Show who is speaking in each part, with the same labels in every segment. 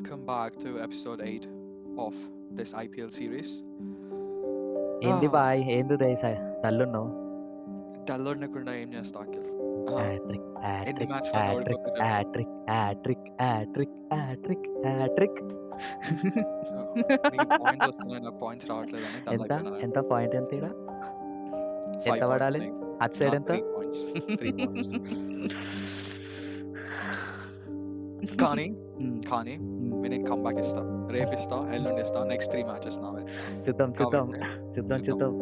Speaker 1: welcome back to episode 8 of this IPL series.
Speaker 2: ఏంది
Speaker 1: Ah,
Speaker 2: boy ఏంది దేశ డల్లున్నావు
Speaker 1: డల్లొడనకుండా ఏం చేస్తా అఖిల్?
Speaker 2: హ్యాట్రిక్
Speaker 1: ఎన్ని
Speaker 2: హ్యాట్రిక్
Speaker 1: మ్యాచ్లు
Speaker 2: హ్యాట్రిక్
Speaker 1: ఓడిపోతే చెప్పు.
Speaker 2: Hattrick hattrick hattrick hattrick hattrick
Speaker 1: నీకు పాయింట్స్ వస్తున్నాయి, నాకు పాయింట్స్ రావట్లేదని డల్
Speaker 2: ఎంత
Speaker 1: అయిపోయినా.
Speaker 2: ఎంత పాయింట్ ఎంత ఈడ
Speaker 1: 5
Speaker 2: ఎంత
Speaker 1: points
Speaker 2: పడాలి
Speaker 1: నీకు,
Speaker 2: అటు సైడ్
Speaker 1: నాకు
Speaker 2: ఎంత
Speaker 1: 3 points. 3 points. కానీ కానీ నేను కంబ్యాక్ ఇస్తా, రేపు ఇస్తా, ఎల్లుండి ఇస్తా, నెక్స్ట్ 3 మ్యాచెస్ నావే.
Speaker 2: చూద్దాం చూద్దాం
Speaker 1: కాబట్టి
Speaker 2: చూద్దాం
Speaker 1: చూద్దాం.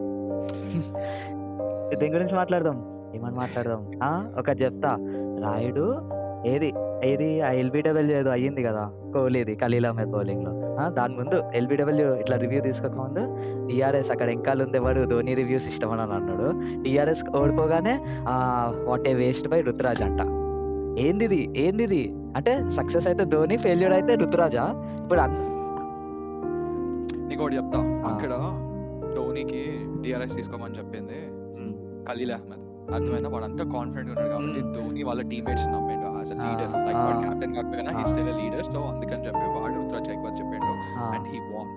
Speaker 2: చూద్దాం దేని గురించి మాట్లాడదాం ఏమని మాట్లాడదాం ఒక చెప్తా రాయుడు ఏది ఏది ఆ ఎల్బిడబ్ల్యూ ఏదో అయ్యింది కదా కోహ్లీది ఖలీల్ అహ్మద్ బౌలింగ్లో దాని ముందు ఎల్బిడబ్ల్యూ ఇట్లా రివ్యూ తీసుకోక ముందు టీఆర్ఎస్ అక్కడ ఎంకాలు ఉంది ఎవరు ధోని రివ్యూస్ ఇష్టమని అని అన్నాడు. టీఆర్ఎస్ ఓడిపోగానే what a waste by Ruturaj అంట. ఏందిది అంటే సక్సెస్ అయితే ధోని, ఫెయిల్యూర్ అయితే రుతురాజా. ఇప్పుడు
Speaker 1: నీకు ఒకటి చెప్తా, అక్కడ ధోనికి డిఆర్ఎస్ తీసుకోమని చెప్పింది ఖలీల్ అహ్మద్. అర్థమైందా? వాడు అంతా కాన్ఫిడెంట్ ఉన్నాడు కాబట్టి ధోని వాళ్ళ టీమ్మేట్స్ నమ్మిండు యాజ్ అ లీడర్. లైక్ వాడు కెప్టెన్ కాకపోయినా he still a leader. So అందుకని చెప్పి వాడు రుతురాజ్ ఎక్కువ చెప్పిండు అండ్ హీ వాన్.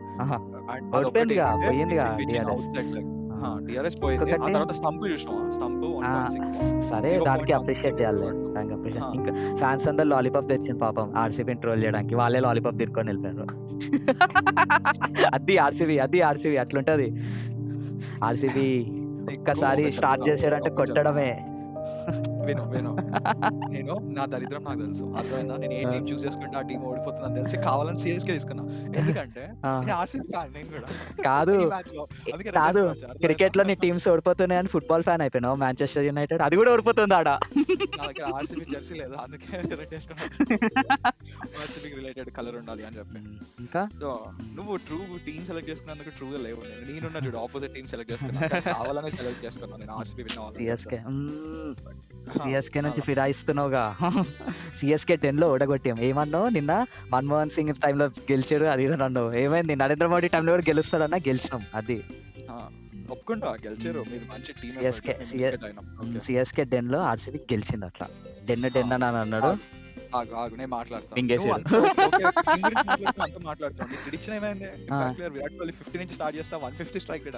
Speaker 2: ఓడిపోయిందిగా పోయిందిగా టీఆర్ఎస్.
Speaker 1: డిఆర్ఎస్ పోయింది. ఆ తర్వాత స్టంప్ చూసినావా? స్టంప్
Speaker 2: సరే దానికి అప్రిషియేట్ చేయాలి, దానికి అప్రిషియేట్. ఇంకా ఫ్యాన్స్ అందరు లాలీపాప్ తెచ్చింది పాపం ఆర్సీబీని ట్రోల్ చేయడానికి. వాళ్ళే లాలీపాప్ తినుకొని వెళ్ళిపోయారు. అది ఆర్సీబీ అట్లుంటది. ఆర్సీబీ ఒక్కసారి స్టార్ట్ చేసాడంటే కొట్టడమే.
Speaker 1: విను నేను నా దరిద్రం నాకు తెలుసు, అర్థమైందా? నేను ఏ టీం చూస్ చేసుకుంటే ఆ టీం ఓడిపోతుందని తెలిసి కావాలని సిఎస్కే తీసుకున్నా. ఎందుకంటే ఆర్సీబీ ఫ్యాన్ నేను కూడా.
Speaker 2: కాదు క్రికెట్ లో నీ టీమ్స్ ఓడిపోతున్నాయని ఫుట్బాల్ ఫ్యాన్ అయిపోయినావు. మాంచెస్టర్ యునైటెడ్ అది కూడా ఓడిపోతుంది ఆడ.
Speaker 1: నా దగ్గర ఆర్సీబీ జెర్సీ లేదు, అందుకే ఆర్సీబీ రిలేటెడ్ కలర్ ఉండాలి అని చెప్పి.
Speaker 2: ఇంకా
Speaker 1: నువ్వు ట్రూ టీం సెలెక్ట్ చేసుకున్నందుకు ట్రూగా లేవు. నేనున్నా చూడు, ఆపోజిట్ టీం సెలెక్ట్ చేసుకున్నా, కావాలనే సెలెక్ట్ చేసుకున్నాను నేను ఆర్సీబీ విన్ అవ్వాలి.
Speaker 2: సిఎస్కే నుంచి ఫిరాయిస్తున్నావుగా. సిఎస్కే 10 లో ఓడగొట్టాం. ఏమన్నావు నిన్న? మన్మోహన్ సింగ్ టైంలో గెలిచాడు అది ఇది అన్నావు. ఏమైంది? నరేంద్ర మోడీ టైంలో కూడా గెలుస్తాడన్నా గెలిచినాం. అది
Speaker 1: ఒప్పుకుంటా, గెలిచారు మీరు, మంచి టీం.
Speaker 2: సిఎస్కే 10 లో ఆర్సీబీ గెలిచింది. అట్లా డెన్ అని అన్నాడు.
Speaker 1: నేను మాట్లాడతాను.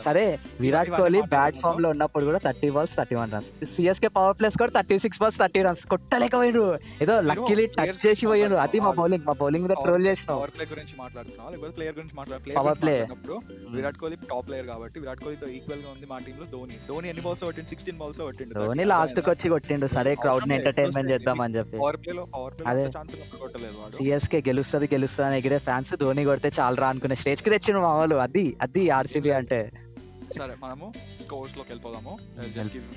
Speaker 2: సరే విరాట్ కోహ్లీ బ్యాట్ ఫామ్ లో ఉన్నప్పుడు కూడా 30 balls 31 runs. CSK power place కూడా 36 balls 30 runs కొట్టలేకపోయారు. ఏదో లక్కీలీ టచ్ చేసి పోయారు. అది మా బౌలింగ్ మీద ట్రోల్ చేసినాం.
Speaker 1: పవర్ ప్లే గురించి మాట్లాడుతున్నాం లేకపోతే ప్లేయర్ గురించి
Speaker 2: power play
Speaker 1: Virat Kohli top player కాబట్టి విరాట్ కోహ్లీతో ఈక్వల్ గా ఉంది మా టీమ్ లో ధోని ఎన్ని బాల్స్ కొట్టిండు? 16 balls కొట్టిండు.
Speaker 2: ధోని లాస్ట్ కి వచ్చి కొట్టిండు. సరే క్రౌడ్ ని ఎంటర్టైన్మెంట్ చేద్దాం అని చెప్పి. అదే సిఎస్కే గెలుస్తుంది అని ఎగిరే ఫ్యాన్స్ ధోని కొడితే చాలా రా అనుకునే స్టేజ్ కి తెచ్చిన మా వాళ్ళు. అది ఆర్సీబీ అంటే.
Speaker 1: సరే మనము స్కోర్స్ లోకి వెళ్ళిపోదాము. Just give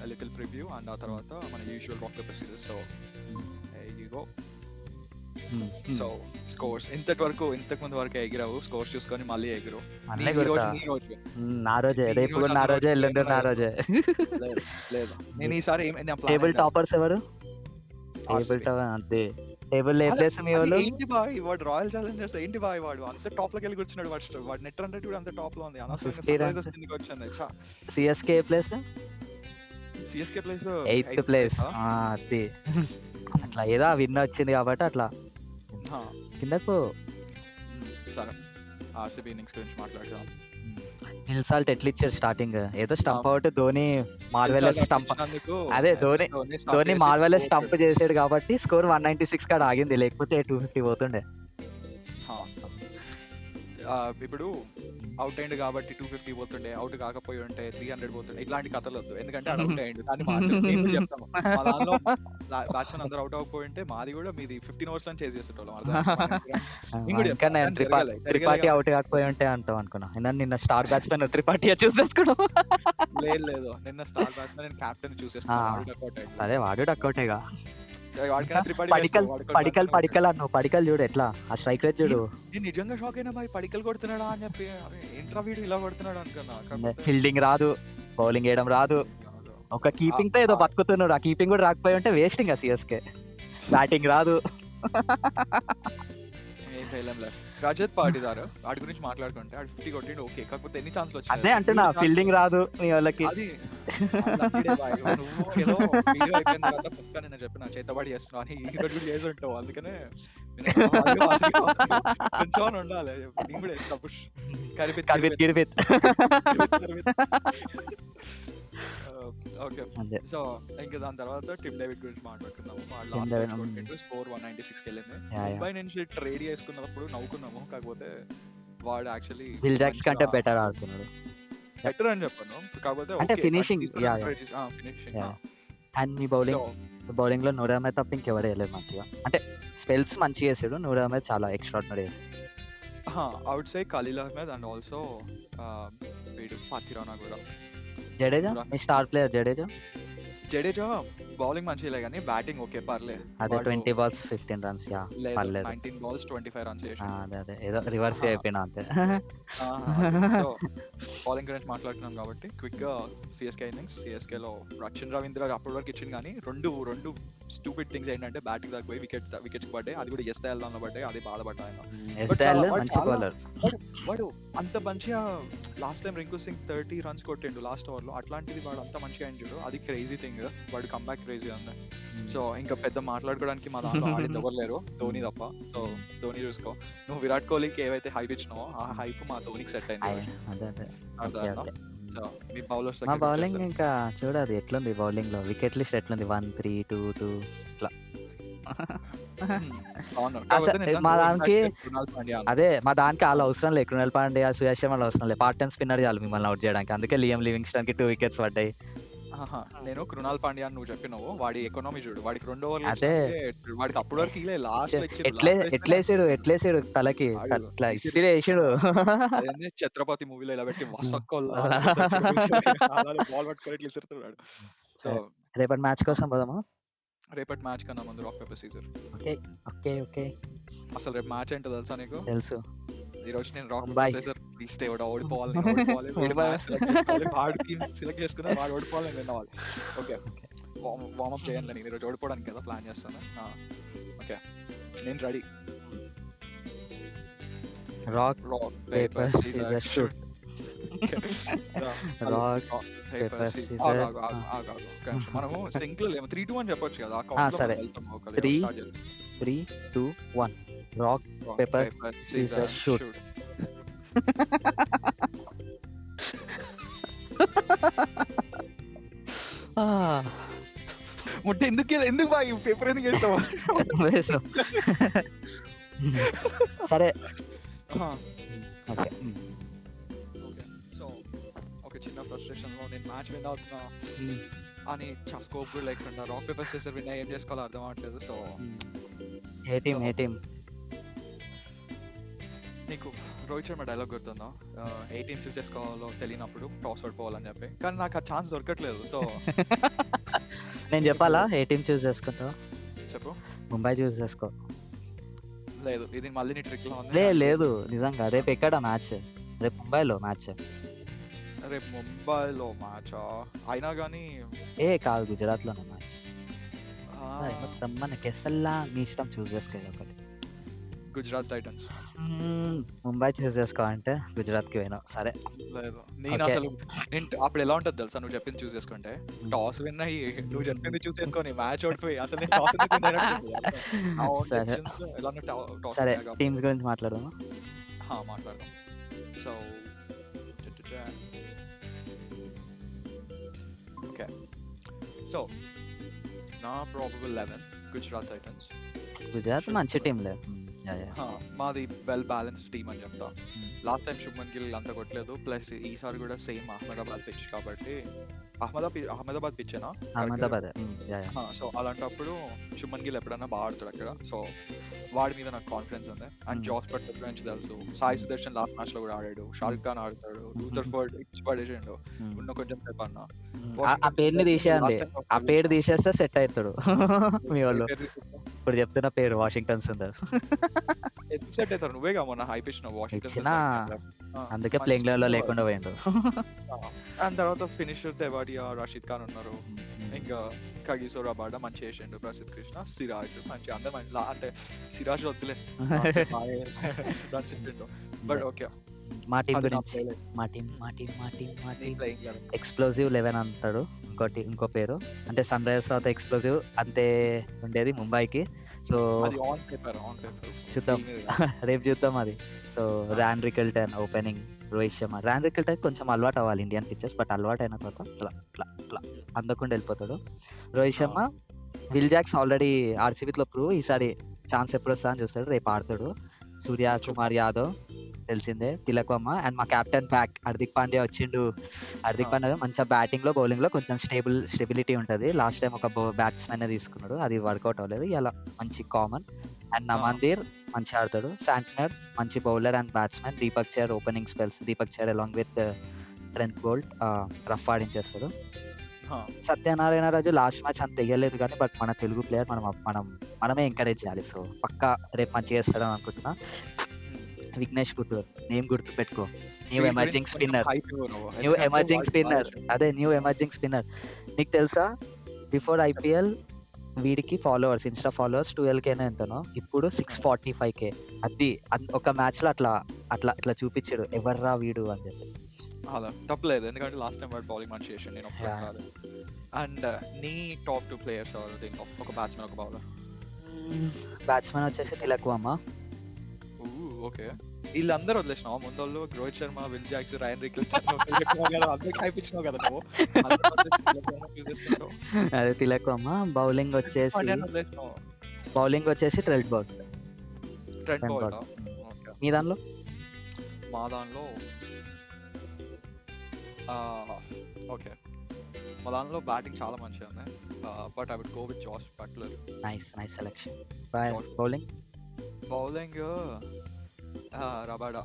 Speaker 1: a little preview and ఆ తర్వాత మన usual rock paper series. So you go. So scores ఇంతకు ముందు వరకు ఎగిరావు, స్కోర్స్ చూసుకొని మళ్ళీ ఎగిరు.
Speaker 2: నా రోజే, రేపు కూడా నా రోజే, ఎల్లుండి నా రోజే.
Speaker 1: లేదు నేను ఈసారి
Speaker 2: టేబుల్ టాపర్స్ ఎవరు? అంతే. టేబుల్ ఏ ప్లేస్ మీ వాళ్ళు?
Speaker 1: ఏంటి బాయ్ వాడు రాయల్ ఛాలెంజర్స్ ఏంటి బాయ్ వాడు అంత టాప్ లోకి వెళ్ళి కూర్చున్నాడు. వాడు నెట్ రన్ రేట్ కూడా అంత టాప్ లో ఉంది.
Speaker 2: CSK place 8th place. అది అట్లా ఏదో విన్ వచ్చింది కాబట్టి అట్లా కిందకు.
Speaker 1: సరే ఆర్సీబీ ఇన్నింగ్స్ గురించి మాట్లాడదాం.
Speaker 2: నిల్సాల్ట్ ఎట్లా ఇచ్చాడు స్టార్టింగ్? ఏదో stump out, Dhoni marvellous stump. అదే ధోని మార్వెలస్ స్టంప్ చేసాడు కాబట్టి స్కోర్ 196 కాడ ఆగింది, లేకపోతే 250 పోతుండే.
Speaker 1: ఇప్పుడు అవుట్ అయింది కాబట్టి 250 పోతుండే, అవుట్ కాకపోయి ఉంటే 300 పోతుండే. ఇట్లాంటి కథలు వద్దు, ఎందుకంటే అవుట్ అయ్యిండు దాన్ని చెప్తాము. మా దానిలో బ్యాట్స్మెన్ అందరూ అవుట్ అవ్వకపోయి ఉంటే మాది కూడా మీది 15 overs లో చేసి చేసేటోళ్ళం.
Speaker 2: త్రిపాఠి అవుట్ కాకపోయి ఉంటే అంటాం అనుకున్నా. నిన్న స్టార్ బ్యాట్స్మెన్ త్రిపాఠి చూస్ చేసుకున్నాం.
Speaker 1: లేదు నిన్న స్టార్ బ్యాట్స్మెన్ నేను కెప్టెన్ చూస్ చేసుకున్నాను.
Speaker 2: సరే వాడు డక్కౌటేగా. పడికల్ అన్నావు. పడికల్ చూడు ఎట్లా ఆ స్ట్రైక్ రేట్ చూడు.
Speaker 1: నిజంగా షాక్ అయినా బాయ్, పడికల్ కొడుతున్నాడా అని చెప్పి. ఏంట్రా వీడు ఇలా కొడుతున్నాడు అనుకున్నా.
Speaker 2: ఫీల్డింగ్ రాదు, బౌలింగ్ వేయడం రాదు, ఒక కీపింగ్ తో ఏదో బతుకుతున్నాడు. ఆ కీపింగ్ కూడా రాకపోయి ఉంటే వేస్ట్. ఇంకా సిఎస్కే బ్యాటింగ్ రాదు.
Speaker 1: చేయలేంలే. రజత్ పాటిదార్ వాడి గురించి మాట్లాడుకుంటే ఆడు 50 కొట్టిండు ఓకే. కాకపోతే ఎన్ని ఛాన్స్‌లు
Speaker 2: అదే
Speaker 1: వచ్చినాయి?
Speaker 2: అంటున్నా
Speaker 1: 3 ఛాన్స్‌లు.
Speaker 2: ఫీల్డింగ్ రాదు మీ వాళ్ళకి.
Speaker 1: అది లక్కీడే బాయ్. నువ్వు ఏదో వీడియో అయిపోయిన తర్వాత పక్కా నిన్న చెప్పిన చేతబడి చేస్తున్నావు అని ఈరోజు కూడా చేసి ఉంటావు. అందుకనే కొంచెం ఉండాలి. నేను కూడా వేస్తా పుష్.
Speaker 2: కరిపిత్
Speaker 1: కరిపిత్
Speaker 2: గిరిపిత్.
Speaker 1: ఓకే.
Speaker 2: అదే
Speaker 1: సో ఇంకా దాని తర్వాత టిమ్ డేవిడ్ గురించి మాట్లాడుకుందాము. వాడు
Speaker 2: టిమ్
Speaker 1: లాస్ట్
Speaker 2: డేవిడ్.
Speaker 1: మ్యాచ్ కొట్టిండు. స్కోర్ 196 వెళ్ళింది.
Speaker 2: Yeah yeah.
Speaker 1: ముంబై నుంచి ట్రేడ్ చేసుకున్నప్పుడు నవ్వుకున్నాము. కాకపోతే వాడు యాక్చువల్లీ
Speaker 2: విల్ జాక్స్
Speaker 1: మంచిగా
Speaker 2: కంటే బెటర్ ఆడుతున్నాడు.
Speaker 1: బెటర్ అని చెప్పాను. కాకపోతే
Speaker 2: అంటే
Speaker 1: okay.
Speaker 2: Finishing yeah yeah
Speaker 1: finishing.
Speaker 2: Yeah. And me
Speaker 1: so
Speaker 2: బౌలింగ్లో నూర్ అహ్మద్ తప్ప ఇంకెవరు వేయలేదు మంచిగా. అంటే స్పెల్స్ మంచిగా వేసాడు. నూర్ అహ్మద్ చాలా ఎక్స్ట్రాడినరీ వేసాడు.
Speaker 1: I would say Khaleel Ahmed and also వీడు పాతిరానా కూడా.
Speaker 2: జడేజా మీ star player Jadeja.
Speaker 1: Jadeja bowling మంచిగా కానీ బ్యాటింగ్ ఓకే పర్లే.
Speaker 2: అదే
Speaker 1: వాడు
Speaker 2: 20 balls 15 runs యా
Speaker 1: లేదు
Speaker 2: పర్లేదు.
Speaker 1: 19 balls 25 runs చేసిండు.
Speaker 2: అదే అదే ఏదో రివర్స్
Speaker 1: ఆ,
Speaker 2: అయిపోయినా అంతే.
Speaker 1: సో బౌలింగ్ గురించి మాట్లాడుతున్నాం కాబట్టి క్విక్ గా సిఎస్కే ఇన్నింగ్స్. సిఎస్కేలో రచిన్ రవీంద్ర అప్పటి వరకు ఇచ్చింది కానీ రెండు స్టూపిడ్ థింగ్స్ ఏంటంటే బ్యాటింగ్ దాకా పోయి వికెట్స్ పడ్డాయి. అది కూడా ఎస్ వెళ్దాంలో పడ్డాయి. అది బాధపడ్డా ఆయన. బట్
Speaker 2: ఎస్టాల్
Speaker 1: వాడు
Speaker 2: మంచి
Speaker 1: చాలా
Speaker 2: బౌలర్.
Speaker 1: వాడు అంత మంచిగా last time Rinku Singh 30 runs కొట్టిండు లాస్ట్ ఓవర్ లో. అట్లాంటిది వాడు అంత మంచిగా అయిండు. అది క్రేజీ థింగ్. వాడు కంబ్యాక్ క్రేజీ ఉంది. సో ఇంకా పెద్ద మాట్లాడుకోవడానికి మా దాంట్లో ఆడింది ఎవరు లేరు ధోని తప్ప. సో ధోని చూసుకో. నువ్వు విరాట్ కోహ్లీకి ఏవైతే హైప్ ఇచ్చినావో ఆ హైప్ మా ధోనికి సెట్ అయింది.
Speaker 2: అదే అదే ఓకే
Speaker 1: అర్థమైందా?
Speaker 2: ఓకే.
Speaker 1: సో మీ బౌలర్స్
Speaker 2: మా
Speaker 1: దగ్గరికి
Speaker 2: బౌలింగ్
Speaker 1: వచ్చేస్తే
Speaker 2: ఇంకా చూడదు ఎట్లుంది బౌలింగ్ లో. వికెట్ లిస్ట్ ఎట్లుంది 1 3 2 2 ఇట్లా.
Speaker 1: అవును.
Speaker 2: అసలు
Speaker 1: కాకపోతే నిన్న
Speaker 2: మా
Speaker 1: నో
Speaker 2: దానికి
Speaker 1: ఇంపాక్ట్ కృణాల్ పాండ్యా అన్న.
Speaker 2: అదే మా దానికి వాళ్ళు అవసరం లేదు. కృణాల్ పాండ్యా సుయాష్ శర్మలు అవసరం లేదు. పార్ట్ టైం స్పిన్నర్ చాలు మిమ్మల్ని అవుట్ చేయడానికి. అందుకే లియం లివింగ్స్టన్ కి 2 wickets పడ్డాయి.
Speaker 1: నేను కృణాల్ పాండ్యా అని నువ్వు చెప్పినావు. వాడి ఎకానమీ చూడు. వాడికి 2 ఓవర్లు
Speaker 2: అదే
Speaker 1: ఇచ్చినందుకే వాడికి అప్పటి వరకు ఇలా లాస్ట్ లో ఇచ్చిండు.
Speaker 2: ఎట్లే
Speaker 1: లాస్ట్ లో ఇస్తేనే
Speaker 2: ఎట్లేసాడు తలకి
Speaker 1: వాడు
Speaker 2: ఇట్లా
Speaker 1: ఇసిరి
Speaker 2: ఇసిరి వేసాడు.
Speaker 1: అదేంది ఛత్రపతి మూవీలో ఇలా పెట్టి వసక్కో అలా బాల్ పట్టుకొని ఇట్లా ఇస్తున్నాడు. సో
Speaker 2: సరే రేపటి మ్యాచ్ కోసం పోదామా.
Speaker 1: రేపటి మ్యాచ్ కన్నా ముందు rock paper scissor.
Speaker 2: Okay okay okay
Speaker 1: అసలు రేపు మ్యాచ్ ఏంటో తెలుసా నీకు?
Speaker 2: తెలుసు.
Speaker 1: ఈ రోజు నేను రాక్
Speaker 2: ముంబై
Speaker 1: పేపర్ సీజర్ ఇస్తే ఎవడో ఓడిపోవాలి, నేను ఓడిపోవాలి, వీడు
Speaker 2: ముంబై
Speaker 1: మ్యాచ్ సెలెక్ట్ చేసుకోవాలి, వాడు టీమ్ సెలెక్ట్ చేసుకుని వాడు ఓడిపోవాలి, నేను విన్నవాలి. ఓకే వార్మప్ చేయండి. నేను ఈరోజు ఓడిపోవడానికి కదా ప్లాన్ చేస్తాను. ఓకే నేను ready.
Speaker 2: Rock
Speaker 1: rock
Speaker 2: paper
Speaker 1: paper
Speaker 2: scissor
Speaker 1: scissor
Speaker 2: shoot. Rock
Speaker 1: paper
Speaker 2: paper
Speaker 1: scissor.
Speaker 2: Scissor.
Speaker 1: మనము సింక్ లో లేము. 3-2 అని చెప్పొచ్చు కదా. ఆ కౌంట్ లో
Speaker 2: సరే
Speaker 1: మనం వెళ్తాం. ఒక
Speaker 2: 3
Speaker 1: స్టార్ట్ చేద్దాం.
Speaker 2: 3 2 1 rock
Speaker 1: rock
Speaker 2: paper
Speaker 1: paper
Speaker 2: scissor
Speaker 1: scissor
Speaker 2: shoot.
Speaker 1: Shoot. ముట్ట ఎందుకు బా ఈ పేపర్ ఎందుకు వేస్తావా?
Speaker 2: సరే
Speaker 1: ఓకే.
Speaker 2: ఓకే.
Speaker 1: ఓకే. సో ఒక చిన్న ఫ్రస్ట్రేషన్ లో నేను మ్యాచ్ విన్ అవుతున్నా అని స్కోప్ కూడా లేకుండా రాక్ పేపర్ సీజర్ విన్ ఏం చేసుకోవాలో అర్థం అవ్వట్లేదు. సో
Speaker 2: ఏ టీం ఏ టీం.
Speaker 1: నీకు రోహిత్ శర్మ డైలాగ్ గుర్తుందా? ఏ టీం చూస్ చేసుకోవాలో తెలియనప్పుడు టాస్ పడిపోవాలని చెప్పి. కానీ నాకు ఆ ఛాన్స్ దొరకట్లేదు. సో
Speaker 2: నేను చెప్పాలా ఏ టీం చూస్ చేసుకుంటావు?
Speaker 1: చెప్పు.
Speaker 2: ముంబై చూస్ చేసుకో.
Speaker 1: లేదు ఇది మళ్ళీ నీ ట్రిక్ లో ఉంది.
Speaker 2: లేదు నిజంగా. రేపు ఎక్కడ మ్యాచ్? రేపు ముంబైలో మ్యాచ్.
Speaker 1: రేపు ముంబైలో మ్యాచా అయినా కానీ
Speaker 2: కాదు గుజరాత్లోనే మ్యాచ్. మొత్తం మనకి ఎస్ఎల్లా నీ ఇష్టం చూస్ చేసుకో ఒకటి.
Speaker 1: గుజరాత్ టైటన్స్.
Speaker 2: ముంబై చూస్ చేసుకో అంటే గుజరాత్కి పోయినావు. సరే
Speaker 1: లేదు నేను
Speaker 2: ఓకే.
Speaker 1: అసలు నేను అప్పుడు ఎలా ఉంటుంది తెలుసా? నువ్వు చెప్పింది చూస్ చేసుకుంటే టాస్ విన్ అయ్యి నువ్వు చెప్పింది చూస్ చేసుకొని మ్యాచ్ ఓడిపోయి అసలు నేను టాస్
Speaker 2: సరే
Speaker 1: ఎలా టాస్
Speaker 2: సరే టీమ్స్ గురించి మాట్లాడదామా.
Speaker 1: మాట్లాడదాం. So okay. సో నా ప్రాబబుల్ 11 గుజరాత్ టైటన్స్.
Speaker 2: గుజరాత్ మంచి టీంలే.
Speaker 1: మాది వెల్ బ్యాలెన్స్డ్ టీమ్ అని చెప్తా. లాస్ట్ టైం శుభ్మన్ గిల్ అంత కొట్టలేదు. ప్లస్ ఈసారి కూడా సేమ్ అహ్మదాబాద్ పిచ్ కాబట్టి అహ్మదాబాద్ పిచ్చేనా?
Speaker 2: అహ్మదాబాద్.
Speaker 1: సో అలాంటప్పుడు శుభ్మన్ గిల్ ఎప్పుడైనా బాగా ఆడుతాడు అక్కడ. సో వాడి మీద నాకు కాన్ఫిడెన్స్ ఉంది. అండ్ జాస్ బట్లర్ గురించి తెలుసు. సాయి సుదర్శన్ లాస్ట్ మ్యాచ్ లో కూడా ఆడాడు. షారుఖ్ ఖాన్ ఆడతాడు. రూథర్ఫోర్డ్ ఇచ్చి పడేసిండు. ఉన్న కొంచెం సేపు అన్నా
Speaker 2: ఆ పేరుని తీసేయండి. ఆ పేరు తీసేస్తే సెట్ అవుతాడు మీ వాళ్ళు. ఇప్పుడు చెప్తున్న పేరు వాషింగ్టన్ సుందర్.
Speaker 1: సెట్ అవుతారు. నువ్వేగా మొన్న హైప్ ఇచ్చిన వాషింగ్టన్
Speaker 2: ఇచ్చినా అందుకే ప్లేయింగ్ లెవెల్ లో లేకుండా పోయిండు.
Speaker 1: అండ్ తర్వాత ఫినిషర్ తెవాడియా, రషీద్ ఖాన్ ఉన్నారు. ఇంకా కగిసో రబాడా మంచి చేసిండు, ప్రసిద్ధ్ కృష్ణ, సిరాజ్ మంచి అందరు మంచి అంటే సిరాజ్ వద్దులే రన్స్ ఇచ్చిండు. బట్ ఓకే
Speaker 2: మా టీం
Speaker 1: అది నా
Speaker 2: గురించి
Speaker 1: ప్లేలే.
Speaker 2: మా
Speaker 1: నీ
Speaker 2: టీం
Speaker 1: ప్లేయింగ్ లెవెన్
Speaker 2: ఎక్స్ప్లోజివ్ 11 అంటాడు. ఇంకో పేరు అంటే సన్ రైజర్స్ తర్వాత ఎక్స్ప్లోజివ్ అంతే ఉండేది ముంబైకి. సో
Speaker 1: అది ఆన్ పేపర్
Speaker 2: చూద్దాం రేపు చూద్దాం అది. So Ryan Rickelton opening, Rohit Sharma. Ryan Rickelton కొంచెం అలవాటు అవ్వాలి ఇండియన్ పిక్చర్స్, బట్ అలవాటు అయిన తర్వాత అసలు ఇట్లా అందకుండా వెళ్ళిపోతాడు. Rohit Sharma, Will Jacks already ఆర్సీబీలో ప్రూవ్, ఈసారి ఛాన్స్ ఎప్పుడు వస్తా అని చూస్తాడు, రేపు ఆడతాడు. సూర్య కుమార్ యాదవ్ తెలిసిందే, తిలక్ వర్మ అండ్ మా కెప్టెన్ బ్యాక్ హార్దిక్ పాండ్యా వచ్చిండు. హార్దిక్ పాండ్యా మంచిగా బ్యాటింగ్లో బౌలింగ్లో కొంచెం స్టెబిలిటీ ఉంటుంది. లాస్ట్ టైం ఒక బ్యాట్స్మెన్ తీసుకున్నాడు, అది వర్కౌట్ అవ్వలేదు. ఇలా మంచి కామన్. అండ్ నమందీర్ మంచి ఆడతాడు. శాంట్నర్ మంచి bowler and batsmen. Deepak Chahar opening spells, Deepak Chahar along with Trent Boult rough ఆడించేస్తాడు. సత్యనారాయణ రాజు లాస్ట్ మ్యాచ్ అంత తెగలేదు కానీ, బట్ మన తెలుగు ప్లేయర్ మనమే ఎంకరేజ్ చేయాలి. సో పక్కా రేపు మంచిగా చేస్తాడని అనుకుంటున్నా. విఘ్నేష్ పుత్తూర్ నేమ్ గుర్తు పెట్టుకో, న్యూ ఎమర్జింగ్ స్పిన్నర్. అదే న్యూ ఎమర్జింగ్ స్పిన్నర్. నీకు తెలుసా బిఫోర్ ఐపీఎల్ వీడికి ఫాలోవర్స్, ఇన్స్టా ఫాలోవర్స్ 12K ఎంతనో, ఇప్పుడు 645K. అది ఒక మ్యాచ్లో అట్లా చూపించాడు ఎవర్రా వీడు అని చెప్పి.
Speaker 1: అలా తప్పలేదు, ఎందుకంటే లాస్ట్ టైం వాడు బౌలింగ్ మంచి చేసాడు, నేను ఒక్కడే కాదు. అండ్ నీ టాప్ 2 ప్లేయర్స్ ఎవరు, దీంట్లో ఒక బ్యాట్స్మెన్ ఒక బౌలర్?
Speaker 2: బ్యాట్స్మెన్ వచ్చేసి తిలక్ వర్మ.
Speaker 1: ఓకే, వీళ్ళందరూ వదిలేసినావు ముందోళ్ళు, Rohit Sharma, Will Jacks, Ryan Rickelton అందరికి అయిపించినావు కదా నువ్వు.
Speaker 2: అదే తిలక్ వర్మ. బౌలింగ్ వచ్చేసి ట్రెంట్ బౌల్ట్. మీ దానిలో?
Speaker 1: మా దానిలో ఓకే, మా దానిలో బ్యాటింగ్ చాలా మంచిగా ఉంది, but I would go with Jos Buttler.
Speaker 2: Nice selection.
Speaker 1: Bowling Rabada.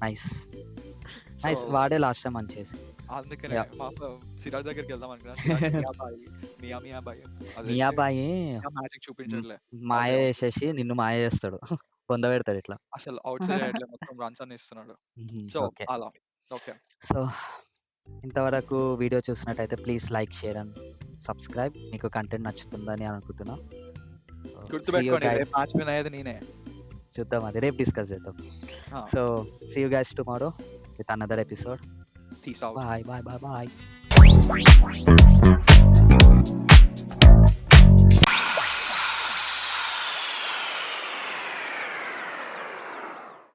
Speaker 2: Nice వాడే లాస్ట్ టైం మంచి చేసి.
Speaker 1: అందుకనే మా సిరాజ్ దగ్గరికి వెళ్దాం అనుకున్నా.
Speaker 2: మియాబాయి
Speaker 1: మ్యాజిక్ చూపించట్లే,
Speaker 2: మాయ చేసేసి నిన్ను మాయ చేస్తాడు, పొందబెడతాడు ఇట్లా.
Speaker 1: అసలు అవుట్ సైడ్ మొత్తం రన్స్ అని ఇస్తున్నాడు. సో అలా ఓకే.
Speaker 2: సో ఇంతవరకు వీడియో చూసినట్టయితే please like, share and subscribe. మీకు కంటెంట్ నచ్చుతుందని అనుకుంటున్నా.
Speaker 1: గుర్తుపెట్టుకోండి, రేపు మ్యాచ్ విన్ అయ్యేది నేనే.
Speaker 2: చూద్దాం, అది రేపు డిస్కస్ చేద్దాం. So see you guys tomorrow with another episode.
Speaker 1: Peace out.
Speaker 2: Bye.